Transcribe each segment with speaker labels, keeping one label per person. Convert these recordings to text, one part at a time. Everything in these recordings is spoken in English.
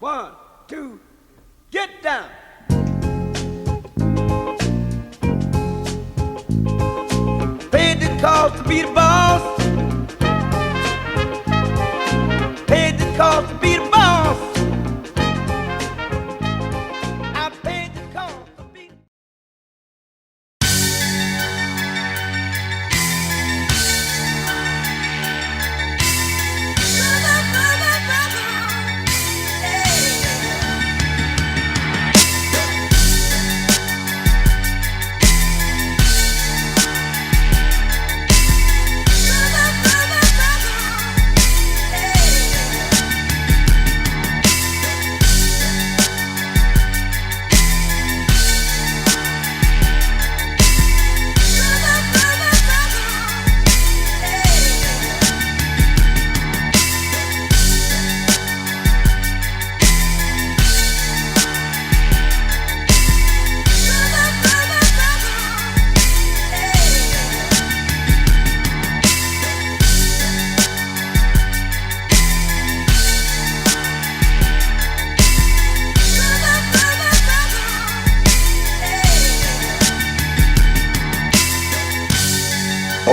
Speaker 1: 1, 2, get down. Paid the cost to be the boss. Paid the cost to be the boss. I paid the cost to be the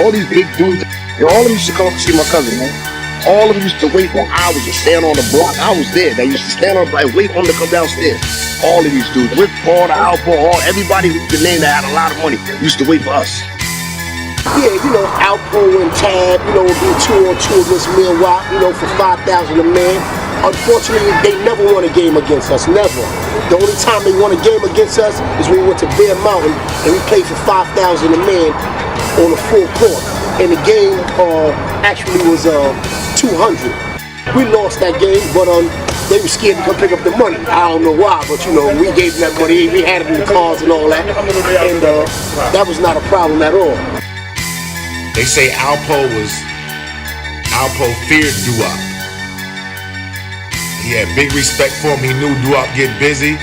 Speaker 2: all these big dudes, all of them used to come to see my cousin, man. All of them used to wait for hours to stand on the block. I was there. They used to stand on the block and wait for them to come downstairs. All of these dudes, Rip Paul, Alpo, everybody who could name that had a lot of money used to wait for us. Yeah, Alpo and Tab, would be 2-on-2 against Milwaukee, for 5,000 a man. Unfortunately, they never won a game against us, never. The only time they won a game against us is when we went to Bear Mountain and we played for 5,000 a man on the full court. And the game actually was 200. We lost that game, but they were scared to come pick up the money. I don't know why, but we gave them that money. We had it in the cars and all that, and that was not a problem at all.
Speaker 3: They say Alpo feared Doo-Wop. He had big respect for him. He knew Doo-Wop get busy,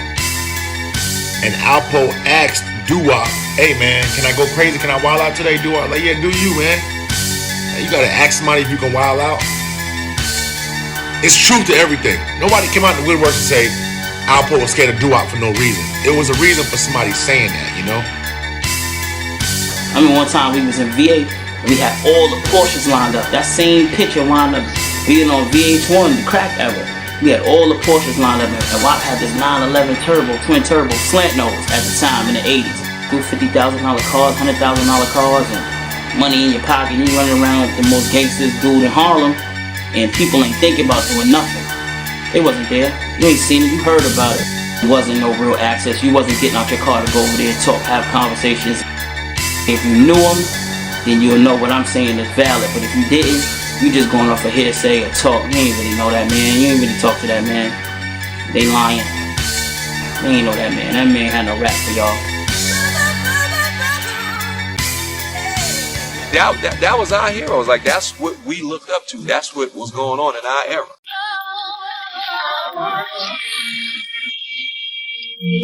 Speaker 3: and Alpo asked Doo-Wop, "Hey man, can I go crazy? Can I wild out today?" Doo-Wop like, "Yeah, do you, man. You gotta ask somebody if you can wild out." It's truth to everything. Nobody came out in the woodwork and say Alpo was scared of Doo-Wop for no reason. It was a reason for somebody saying that,
Speaker 4: I mean, one time we was in VA, and we had all the Porsches lined up. That same picture wound up being on VH1, the crack era. We had all the Porsches lined up, and Wop had this 911 turbo, twin turbo, slant nose at the time in the 80s. Good $50,000 cars, $100,000 cars, and money in your pocket. You running around with the most gangsters dude in Harlem, and people ain't thinking about doing nothing. They wasn't there. You ain't seen it. You heard about it. There wasn't no real access. You wasn't getting out your car to go over there and talk, have conversations. If you knew them, then you'll know what I'm saying is valid. But if you didn't, you just going off a hearsay or talk. You ain't really know that man. You ain't really talk to that man. They lying. They ain't know that man. That man had no rap for y'all.
Speaker 5: That was our heroes. Like, that's what we looked up to. That's what was going on in our era.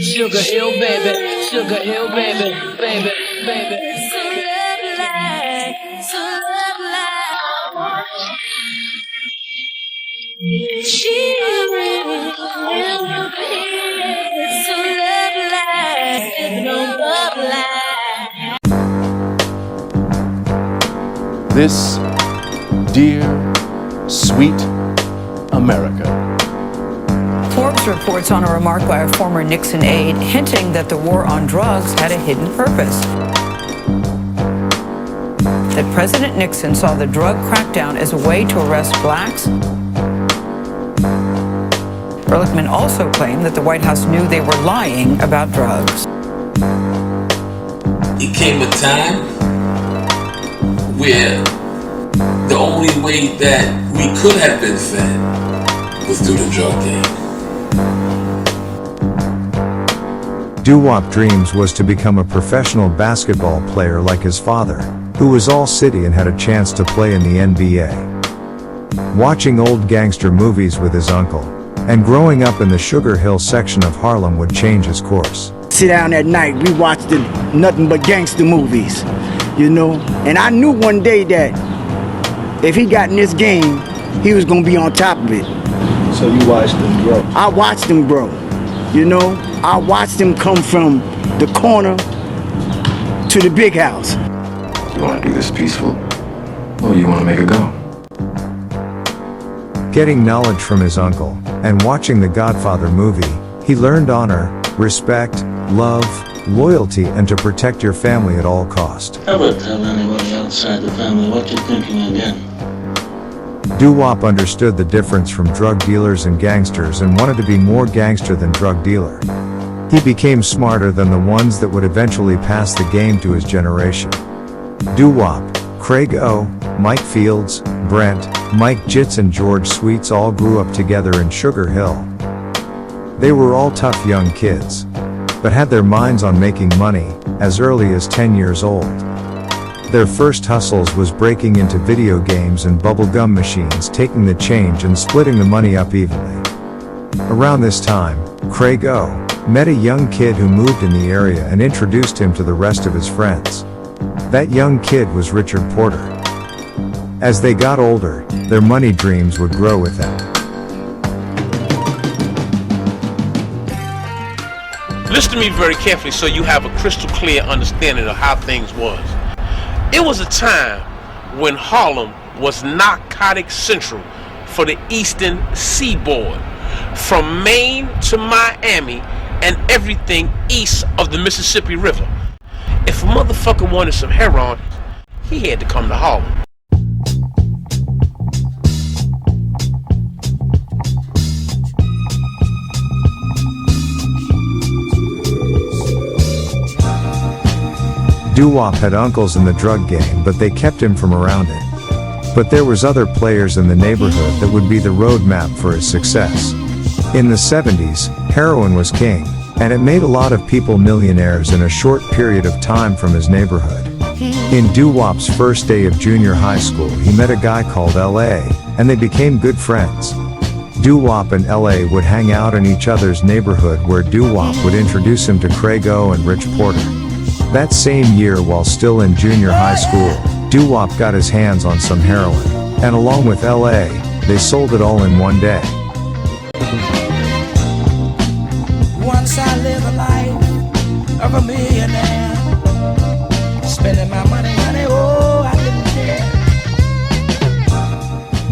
Speaker 6: Sugar Hill, baby. Sugar Hill, baby. Baby, baby.
Speaker 7: This dear, sweet America.
Speaker 8: Forbes reports on a remark by a former Nixon aide hinting that the war on drugs had a hidden purpose. That President Nixon saw the drug crackdown as a way to arrest blacks. Ehrlichman also claimed that the White House knew they were lying about drugs.
Speaker 9: It came a time where the only way that we could have been fed was through the drug game.
Speaker 10: Doo-Wop dreams was to become a professional basketball player like his father, who was all city and had a chance to play in the NBA. Watching old gangster movies with his uncle, and growing up in the Sugar Hill section of Harlem would change his course.
Speaker 11: Sit down at night, we watched nothing but gangster movies, and I knew one day that if he got in this game, he was gonna be on top of it. So you watched them grow? I watched them grow. You know, I watched them come from the corner to the big house.
Speaker 12: You want to do this peaceful, or you want to make a go?
Speaker 10: Getting knowledge from his uncle, and watching the Godfather movie, he learned honor, respect, love, loyalty, and to protect your family at all cost.
Speaker 13: Never tell anybody outside the family what you're thinking again.
Speaker 10: Doo-Wop understood the difference from drug dealers and gangsters and wanted to be more gangster than drug dealer. He became smarter than the ones that would eventually pass the game to his generation. Doo-Wop, Craig O, Mike Fields, Brent, Mike Jitz and George Sweets all grew up together in Sugar Hill. They were all tough young kids, but had their minds on making money as early as 10 years old. Their first hustles was breaking into video games and bubblegum machines, taking the change and splitting the money up evenly. Around this time, Craig O met a young kid who moved in the area and introduced him to the rest of his friends. That young kid was Richard Porter. As they got older, their money dreams would grow with them.
Speaker 14: Listen to me very carefully so you have a crystal clear understanding of how things was. It was a time when Harlem was narcotic central for the eastern seaboard, from Maine to Miami and everything east of the Mississippi River. If a motherfucker wanted some heroin, he had to come to Harlem.
Speaker 10: Doo-Wop had uncles in the drug game, but they kept him from around it. But there was other players in the neighborhood that would be the roadmap for his success. In the 70s, heroin was king, and it made a lot of people millionaires in a short period of time from his neighborhood. In Doo-Wop's first day of junior high school, he met a guy called L.A., and they became good friends. Doo-Wop and L.A. would hang out in each other's neighborhood, where Doo-Wop would introduce him to Craig O and Rich Porter. That same year, while still in junior high school, Doo-Wop got his hands on some heroin, and along with L.A., they sold it all in one day.
Speaker 1: Once I live a life of a millionaire, spending my money, honey, oh, I didn't care.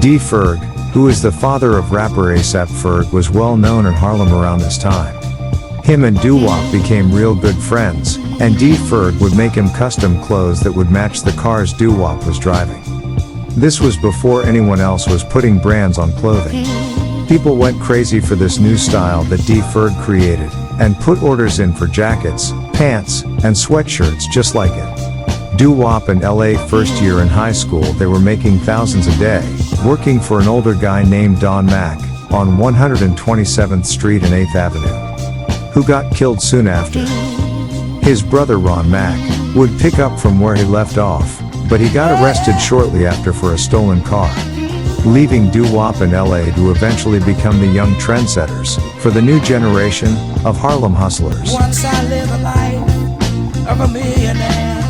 Speaker 10: D-Ferg, who is the father of rapper A$AP Ferg, was well known in Harlem around this time. Him and Doo-Wop became real good friends, and D-Ferg would make him custom clothes that would match the cars Doo-Wop was driving. This was before anyone else was putting brands on clothing. People went crazy for this new style that D-Ferg created, and put orders in for jackets, pants, and sweatshirts just like it. Doo-Wop and L.A. first year in high school, they were making thousands a day, working for an older guy named Don Mack, on 127th Street and 8th Avenue, who got killed soon after. His brother Ron Mack would pick up from where he left off, but he got arrested shortly after for a stolen car, leaving Doo-Wop and L.A. to eventually become the young trendsetters for the new generation of Harlem hustlers.
Speaker 1: Once I live a life of a millionaire,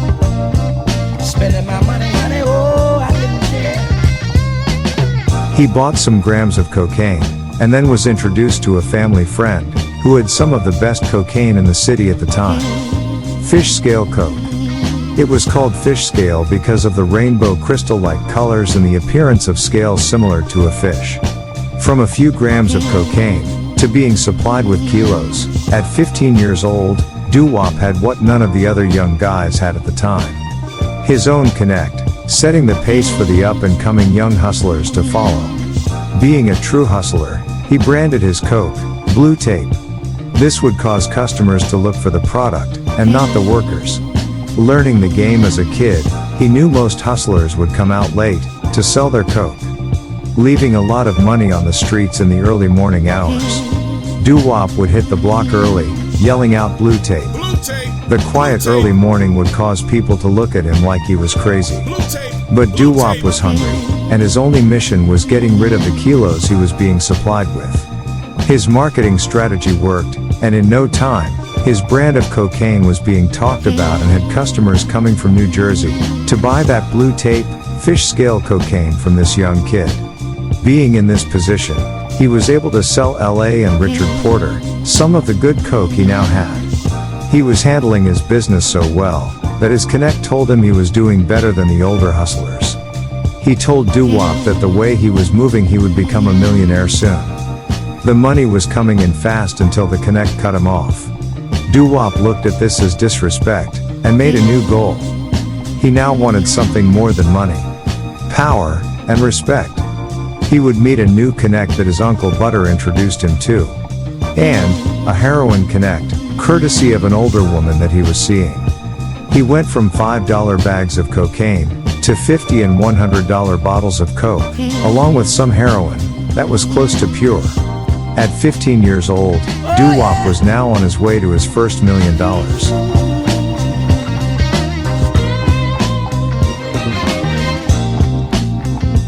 Speaker 1: spending my money, honey, oh, I didn't care.
Speaker 10: He bought some grams of cocaine, and then was introduced to a family friend who had some of the best cocaine in the city at the time. Fish scale coke. It was called fish scale because of the rainbow crystal-like colors and the appearance of scales similar to a fish. From a few grams of cocaine to being supplied with kilos, at 15 years old, Doo-Wop had what none of the other young guys had at the time: his own connect, setting the pace for the up-and-coming young hustlers to follow. Being a true hustler, he branded his coke Blue Tape. This would cause customers to look for the product, and not the workers. Learning the game as a kid, he knew most hustlers would come out late to sell their coke, leaving a lot of money on the streets in the early morning hours. Doo-Wop would hit the block early, yelling out Blue Tape. The quiet early morning would cause people to look at him like he was crazy. But Doo-Wop was hungry, and his only mission was getting rid of the kilos he was being supplied with. His marketing strategy worked, and in no time, his brand of cocaine was being talked about and had customers coming from New Jersey to buy that Blue Tape, fish scale cocaine from this young kid. Being in this position, he was able to sell LA and Richard Porter some of the good coke he now had. He was handling his business so well that his connect told him he was doing better than the older hustlers. He told Doo-Wop that the way he was moving he would become a millionaire soon. The money was coming in fast until the connect cut him off. Doo-Wop looked at this as disrespect and made a new goal. He now wanted something more than money, power, and respect. He would meet a new connect that his uncle Butter introduced him to, and a heroin connect, courtesy of an older woman that he was seeing. He went from $5 bags of cocaine to $50 and $100 bottles of coke, along with some heroin that was close to pure. At 15 years old, Doo-Wop was now on his way to his first $1 million.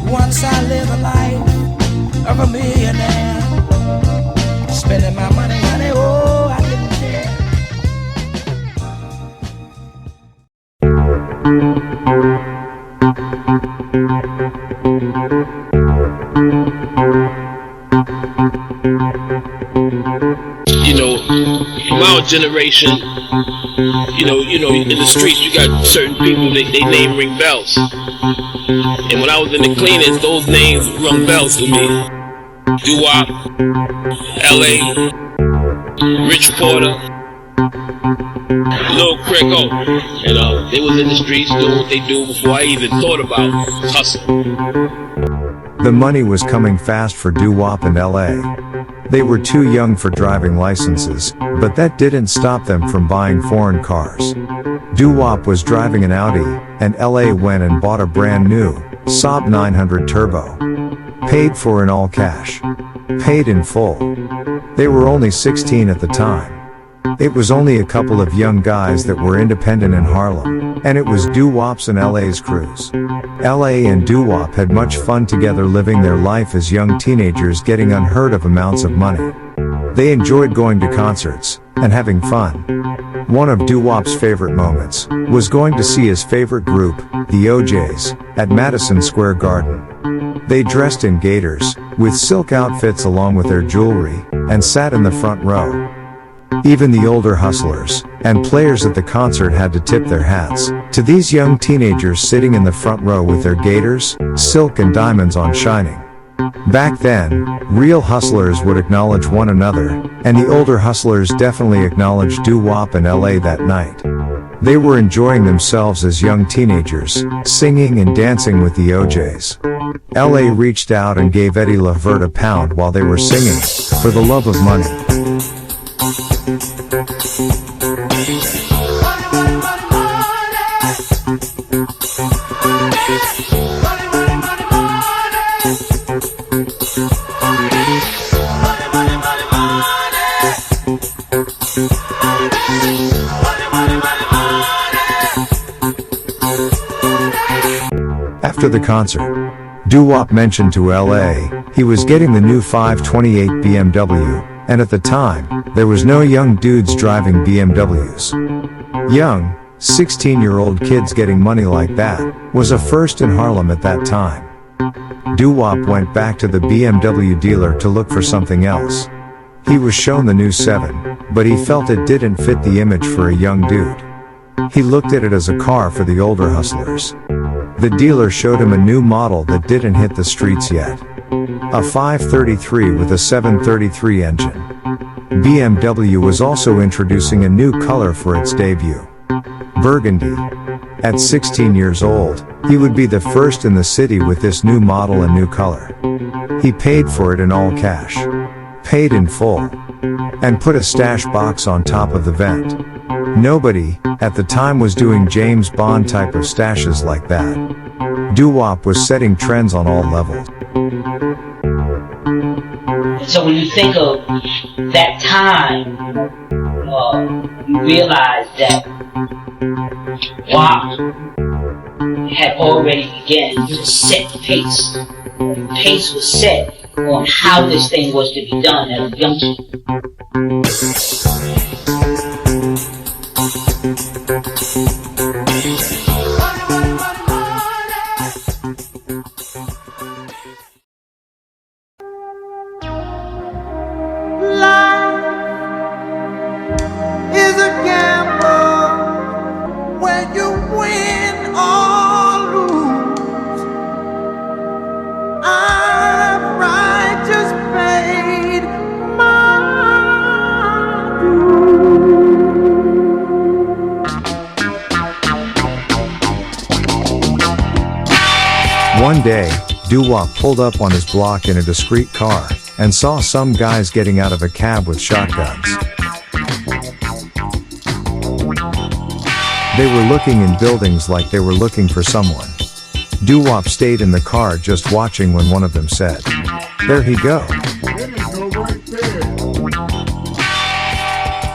Speaker 1: Once I live a life of a millionaire, spending my money, honey, oh, I didn't care.
Speaker 14: You know, from our generation, you know, in the streets you got certain people, they name ring bells. And when I was in the cleaners, those names rung bells to me. Doo-Wop, LA, Rich Porter, Lil Crico. You know, they was in the streets doing what they do before I even thought about hustle.
Speaker 10: The money was coming fast for Doo-Wop and LA. They were too young for driving licenses, but that didn't stop them from buying foreign cars. Doo-Wop was driving an Audi, and LA went and bought a brand new Saab 900 Turbo. Paid for in all cash. Paid in full. They were only 16 at the time. It was only a couple of young guys that were independent in Harlem, and it was Doo-Wop's and LA's crews. LA and Doo-Wop had much fun together living their life as young teenagers, getting unheard of amounts of money. They enjoyed going to concerts and having fun. One of Doo-Wop's favorite moments was going to see his favorite group, the OJs, at Madison Square Garden. They dressed in gaiters, with silk outfits along with their jewelry, and sat in the front row. Even the older hustlers and players at the concert had to tip their hats to these young teenagers sitting in the front row with their gaiters, silk and diamonds on shining. Back then, real hustlers would acknowledge one another, and the older hustlers definitely acknowledged Doo-Wop and LA that night. They were enjoying themselves as young teenagers, singing and dancing with the OJs. LA reached out and gave Eddie Levert a pound while they were singing, for the love of money. After the concert, Doo-Wop mentioned to LA he was getting the new 528 BMW, and at the time, there was no young dudes driving BMWs. Young, 16-year-old kids getting money like that was a first in Harlem at that time. Doo-Wop went back to the BMW dealer to look for something else. He was shown the new 7, but he felt it didn't fit the image for a young dude. He looked at it as a car for the older hustlers. The dealer showed him a new model that didn't hit the streets yet. A 533 with a 733 engine. BMW was also introducing a new color for its debut. Burgundy. At 16 years old, he would be the first in the city with this new model and new color. He paid for it in all cash. Paid in full. And put a stash box on top of the vent. Nobody, at the time, was doing James Bond type of stashes like that. Doo-Wop was setting trends on all levels.
Speaker 15: So when you think of that time, you realize that WAP had already began to set the pace. The pace was set on how this thing was to be done as a young kid.
Speaker 10: One day, Doo-Wop pulled up on his block in a discreet car, and saw some guys getting out of a cab with shotguns. They were looking in buildings like they were looking for someone. Doo-Wop stayed in the car just watching when one of them said, "There he go."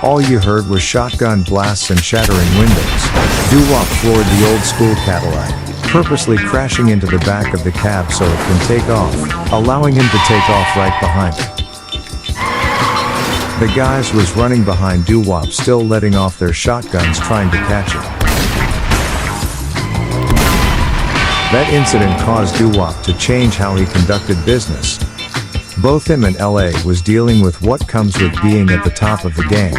Speaker 10: All you heard was shotgun blasts and shattering windows. Doo-Wop floored the old school Cadillac, purposely crashing into the back of the cab so it can take off, allowing him to take off right behind it. The guys was running behind Doo-Wop, still letting off their shotguns trying to catch him. That incident caused Doo-Wop to change how he conducted business. Both him and LA was dealing with what comes with being at the top of the game.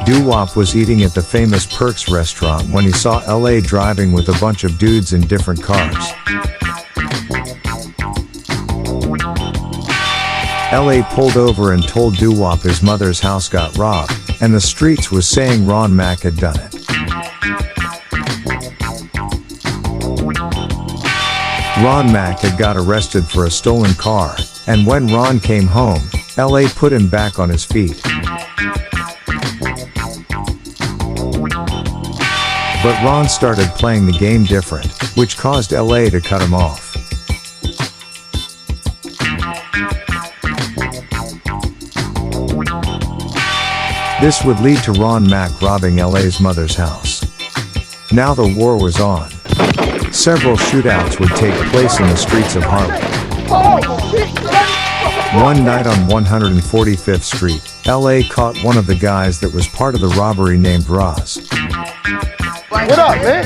Speaker 10: Doo-Wop was eating at the famous Perks restaurant when he saw LA driving with a bunch of dudes in different cars. LA pulled over and told Doo-Wop his mother's house got robbed, and the streets was saying Ron Mack had done it. Ron Mack had got arrested for a stolen car, and when Ron came home, LA put him back on his feet. But Ron started playing the game different, which caused LA to cut him off. This would lead to Ron Mack robbing LA's mother's house. Now the war was on. Several shootouts would take place in the streets of Harlem. One night on 145th Street, LA caught one of the guys that was part of the robbery named Roz.
Speaker 2: What up, man?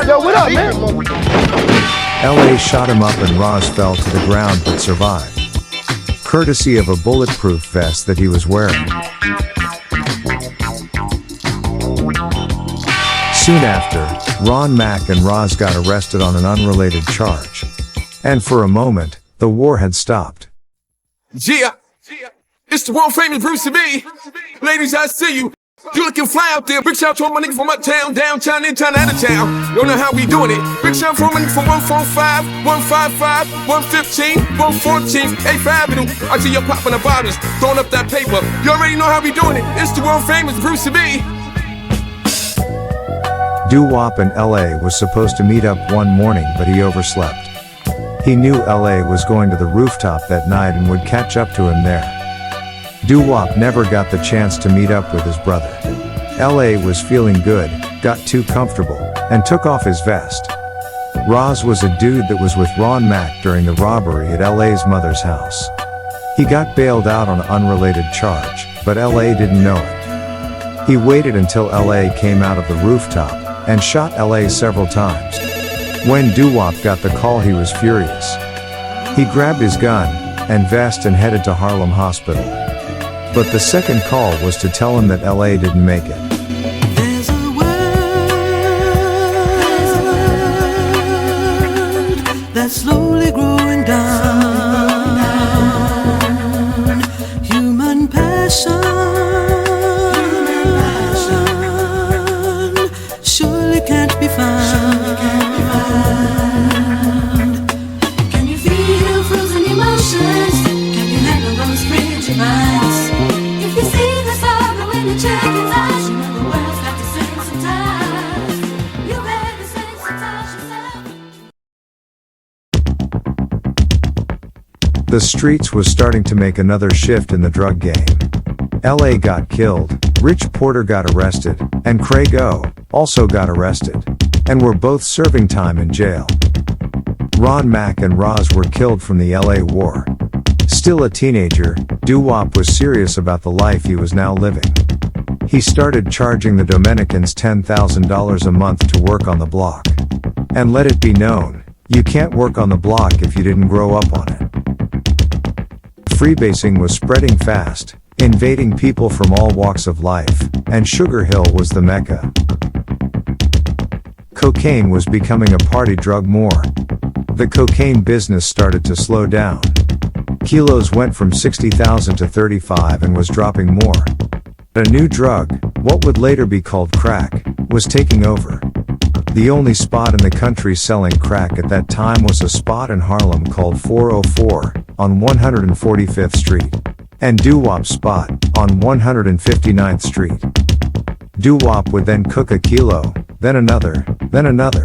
Speaker 2: Yo, what up, man?
Speaker 10: LA shot him up and Roz fell to the ground but survived, courtesy of a bulletproof vest that he was wearing. Soon after, Ron Mack and Roz got arrested on an unrelated charge. And for a moment, the war had stopped.
Speaker 16: Yeah, it's the world famous Bruce B. Ladies, I see you. You looking fly out there. Big shout to all my niggas from uptown, downtown, in town, out of town. Don't know how we doing it. Big shout for my niggas from 145, 155, 115, 114, 85 of them. I see you popping the bottles, throwing up that paper. You already know how we doing it. It's the world famous Bruce B.
Speaker 10: Doo-Wop and LA was supposed to meet up one morning, but he overslept. He knew LA was going to the rooftop that night and would catch up to him there. Doo-Wop never got the chance to meet up with his brother. LA was feeling good, got too comfortable, and took off his vest. Roz was a dude that was with Ron Mack during the robbery at LA's mother's house. He got bailed out on an unrelated charge, but LA didn't know it. He waited until LA came out of the rooftop, and shot LA several times. When Doo-Wop got the call, he was furious. He grabbed his gun and vest and headed to Harlem Hospital. But the second call was to tell him that LA didn't make it.
Speaker 17: There's a world that's slowly growing down. Human passion surely can't be found. Can you feel frozen emotions? Can you handle those rigid minds? If you see the sorrow in the children's eyes, you know the world's got to sensitize. You better sensitize yourself.
Speaker 10: The streets was starting to make another shift in the drug game. LA got killed, Rich Porter got arrested, and Craig O. also got arrested, and were both serving time in jail. Ron Mack and Roz were killed from the LA war. Still a teenager, Doo-Wop was serious about the life he was now living. He started charging the Dominicans $10,000 a month to work on the block. And let it be known, you can't work on the block if you didn't grow up on it. Freebasing was spreading fast, invading people from all walks of life, and Sugar Hill was the mecca. Cocaine was becoming a party drug more. The cocaine business started to slow down. Kilos went from 60,000 to 35 and was dropping more. A new drug, what would later be called crack, was taking over. The only spot in the country selling crack at that time was a spot in Harlem called 404 on 145th Street, and Doo-Wop's spot on 159th Street. Doo-Wop would then cook a kilo, then another, then another.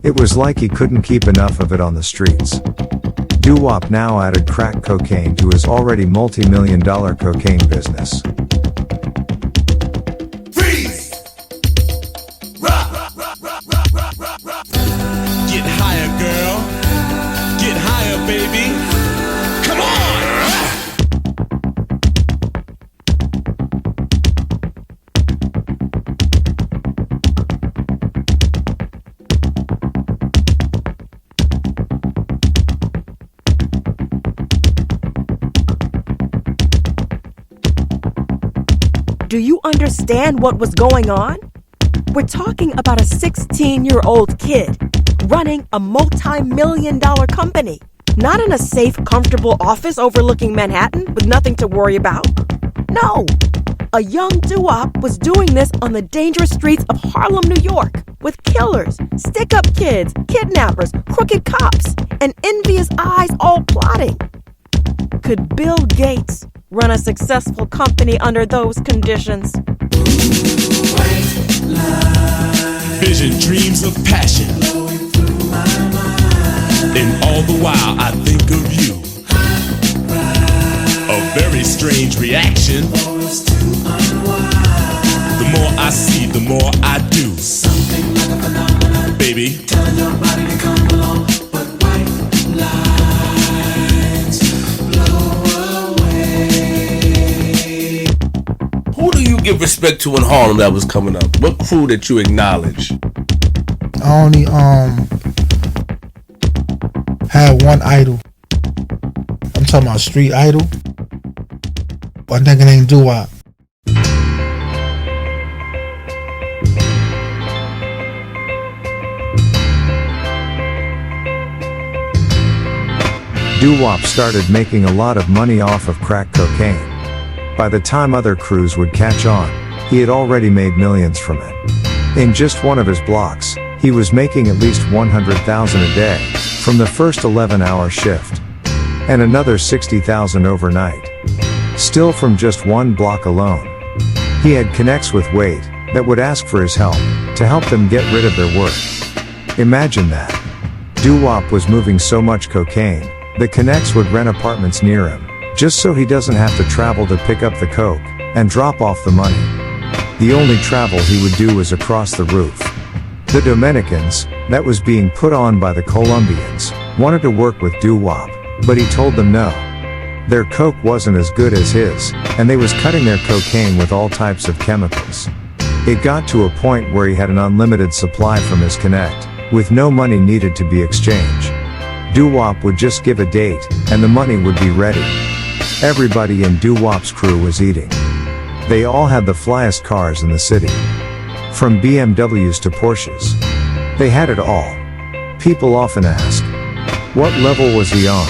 Speaker 10: It was like he couldn't keep enough of it on the streets. Doo-Wop now added crack cocaine to his already multi-million-dollar cocaine business.
Speaker 18: Get higher, girl. Get higher, baby. Come on!
Speaker 19: Do you understand what was going on? We're talking about a 16-year-old kid running a multi-million-dollar company, not in a safe, comfortable office overlooking Manhattan with nothing to worry about. No, a young Doo-Wop was doing this on the dangerous streets of Harlem, New York, with killers, stick-up kids, kidnappers, crooked cops, and envious eyes all plotting. Could Bill Gates run a successful company under those conditions?
Speaker 18: Vision, dreams of passion. And all the while I think of you. A very strange reaction. The more I see, the more I do. Something like a phenomenon. Baby. Telling your body to come along. But white lines blow away.
Speaker 14: Who do you give respect to in Harlem that was coming up? What crew that you acknowledge?
Speaker 20: I only had one idol. I'm talking about street idol. I think it ain't Doo-Wop.
Speaker 10: Doo-Wop started making a lot of money off of crack cocaine. By the time other crews would catch on, he had already made millions from it. In just one of his blocks, he was making at least $100,000 a day from the first 11-hour shift, and another $60,000 overnight. Still from just one block alone. He had connects with Wade that would ask for his help to help them get rid of their work. Imagine that. Doo-Wop was moving so much cocaine, the connects would rent apartments near him, just so he doesn't have to travel to pick up the coke and drop off the money. The only travel he would do was across the roof. The Dominicans, that was being put on by the Colombians, wanted to work with Doo-Wop, but he told them no. Their coke wasn't as good as his, and they was cutting their cocaine with all types of chemicals. It got to a point where he had an unlimited supply from his connect, with no money needed to be exchanged. Doo-Wop would just give a date, and the money would be ready. Everybody in Doo-Wop's crew was eating. They all had the flyest cars in the city. From BMWs to Porsches. They had it all. People often ask, what level was he on?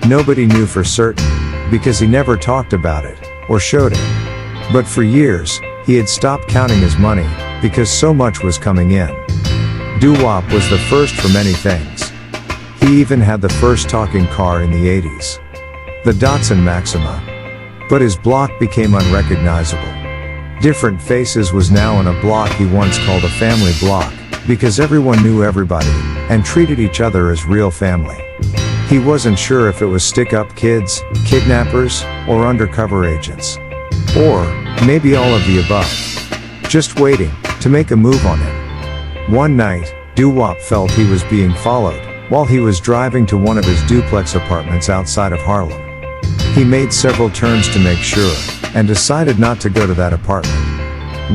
Speaker 10: Nobody knew for certain, because he never talked about it, or showed it. But for years, he had stopped counting his money, because so much was coming in. Doo-Wop was the first for many things. He even had the first talking car in the 80s. The Datsun Maxima. But his block became unrecognizable. Different Faces was now in a block he once called a family block, because everyone knew everybody, and treated each other as real family. He wasn't sure if it was stick-up kids, kidnappers, or undercover agents. Or, maybe all of the above. Just waiting, to make a move on him. One night, Doo-Wop felt he was being followed, while he was driving to one of his duplex apartments outside of Harlem. He made several turns to make sure, and decided not to go to that apartment.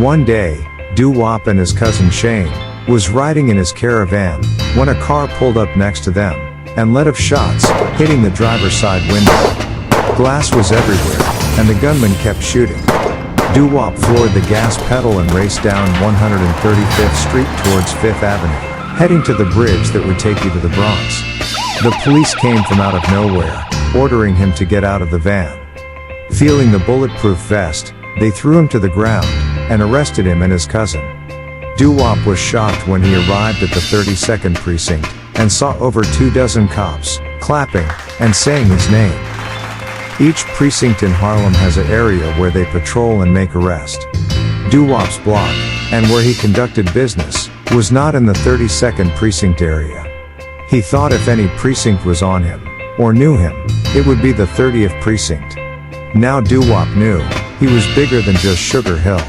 Speaker 10: One day, Doo-Wop and his cousin Shane was riding in his caravan when a car pulled up next to them and let off shots, hitting the driver's side window. Glass was everywhere, and the gunman kept shooting. Doo-Wop floored the gas pedal and raced down 135th Street towards 5th Avenue, heading to the bridge that would take you to the Bronx. The police came from out of nowhere, ordering him to get out of the van. Feeling the bulletproof vest, they threw him to the ground and arrested him and his cousin. Doo-Wop was shocked when he arrived at the 32nd precinct and saw over 24 cops clapping and saying his name. Each precinct in Harlem has an area where they patrol and make arrest. Doo-Wop's block, and where he conducted business, was not in the 32nd precinct area. He thought if any precinct was on him, or knew him, it would be the 30th precinct. Now Doo-Wop knew, he was bigger than just Sugar Hill.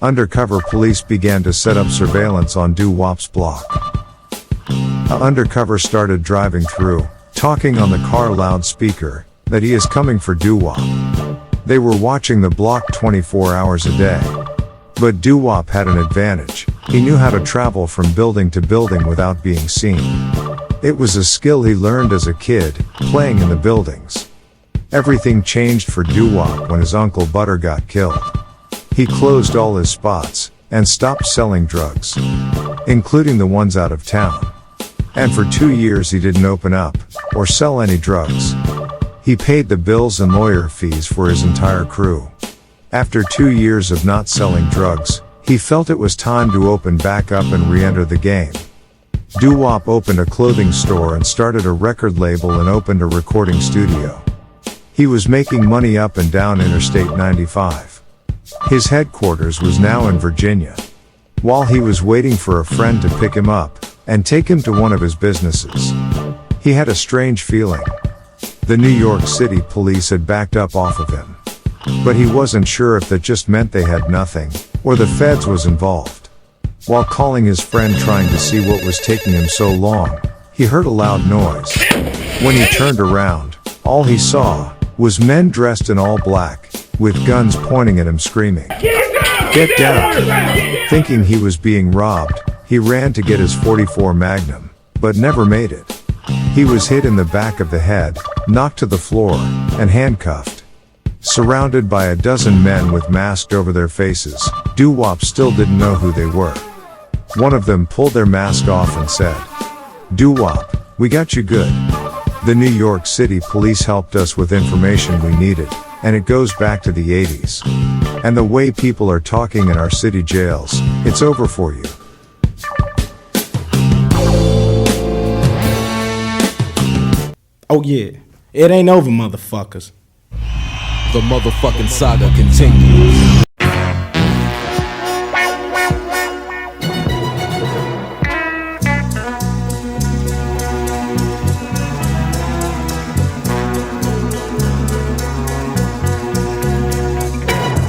Speaker 10: Undercover police began to set up surveillance on Doo-Wop's block. A undercover started driving through, talking on the car loudspeaker, that he is coming for Doo-Wop. They were watching the block 24 hours a day. But Doo-Wop had an advantage. He knew how to travel from building to building without being seen. It was a skill he learned as a kid, playing in the buildings. Everything changed for Doo-Wop when his uncle Butter got killed. He closed all his spots, and stopped selling drugs, including the ones out of town. And for 2 years he didn't open up, or sell any drugs. He paid the bills and lawyer fees for his entire crew. After 2 years of not selling drugs, he felt it was time to open back up and re-enter the game. Doo-Wop opened a clothing store and started a record label and opened a recording studio. He was making money up and down Interstate 95. His headquarters was now in Virginia. While he was waiting for a friend to pick him up and take him to one of his businesses, he had a strange feeling. The New York City police had backed up off of him. But he wasn't sure if that just meant they had nothing, or the feds was involved. While calling his friend trying to see what was taking him so long, he heard a loud noise. When he turned around, all he saw was men dressed in all black, with guns pointing at him screaming, "Get down!" Thinking he was being robbed, he ran to get his .44 Magnum, but never made it. He was hit in the back of the head, knocked to the floor, and handcuffed. Surrounded by a dozen men with masks over their faces, Doo-Wop still didn't know who they were. One of them pulled their mask off and said, "Doo-Wop, we got you good. The New York City police helped us with information we needed, and it goes back to the 80s. And the way people are talking in our city jails, it's over for you."
Speaker 21: Oh yeah, it ain't over, motherfuckers.
Speaker 18: The motherfucking saga continues.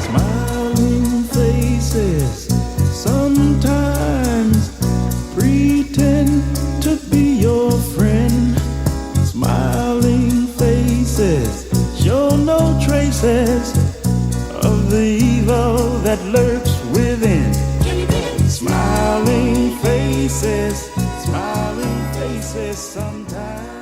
Speaker 1: Smiling faces sometimes pretend to be your friend. Smiling faces show no traces of the evil that lurks within. Smiling faces sometimes.